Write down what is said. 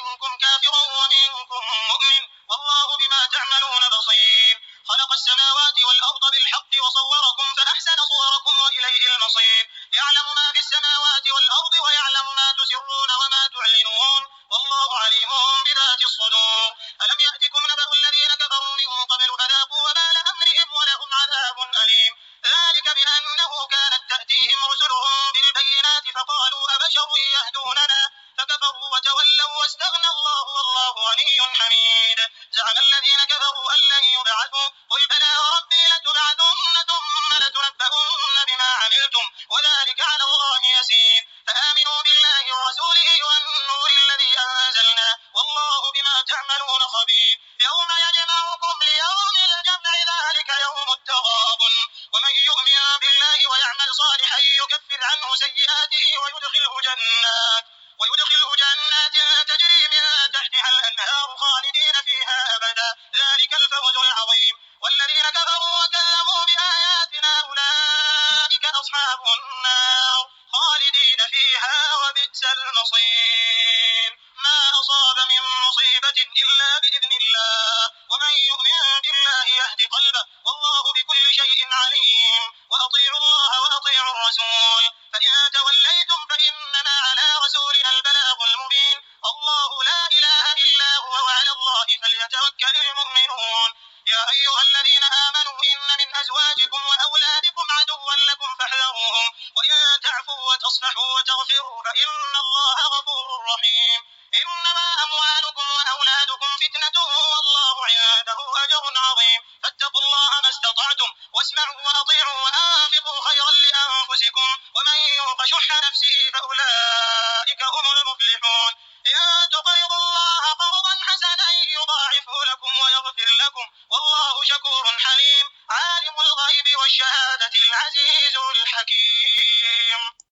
منكم كافر ومنكم مؤمن والله بما تعملون بصير خلق السماوات والأرض بالحق وصوركم فأحسن صوركم وإليه المصير يعلم ما في السماوات والأرض ويعلم ما تسرون وما تعلنون والله عليم بذات الصدور ألم يأتكم نبأ الذين كفروا من قبل فذاقوا وبال أمرهم ولهم عذاب أليم ذلك بأنه كانت تأتيهم رسلهم بالبينات فقالوا أبشر يهدوننا فكفروا وتولوا واستغنى الله والله غني حميد زعم الذين كفروا أن لن يبعثوا قل بلى وربي لتبعثن ثم لتنبؤن بما عملتم وذلك على الله يسير فآمنوا بالله ورسوله والنور الذي أنزلنا والله بما تعملون خبير يوم يجمعكم ليوم الجمع ذلك يوم التغابن ومن يؤمن بالله ويعمل صالحا يكفر عنه سيئاته ويدخله جنات تجري من تحتها الأنهار خالدين فيها أبدا ذلك الفوز العظيم والذين كفروا وكذبوا بآياتنا أولئك أصحاب النار خالدين فيها وبئس المصير ما أصاب من مصيبة إلا بإذن الله ومن يؤمن بالله يهد قلبه والله بكل شيء عليم وأطيعوا الله وأطيعوا الرسول فإن توليتم فإنما على رسولنا البلاغ المبين الله لا إله إلا هو وعلى الله فليتوكل المؤمنون يا أيها الذين آمنوا إن من أزواجكم وأولادكم عدوا لكم فاحذروهم وإن تعفوا وتصفحوا وتغفروا فإن الله غفور رحيم إنما أموالكم وأولادكم فتنة والله عنده أجر عظيم فاتقوا الله ما استطعتم واسمعوا وأطيعوا وأنفقوا خيرا لأنفسكم ومن يوق شح نفسه فأولئك هم المفلحون إن تقرضوا الله قرضا حسنا يضاعفه لكم ويغفر لكم والله شكور حليم عالم الغيب والشهادة العزيز الحكيم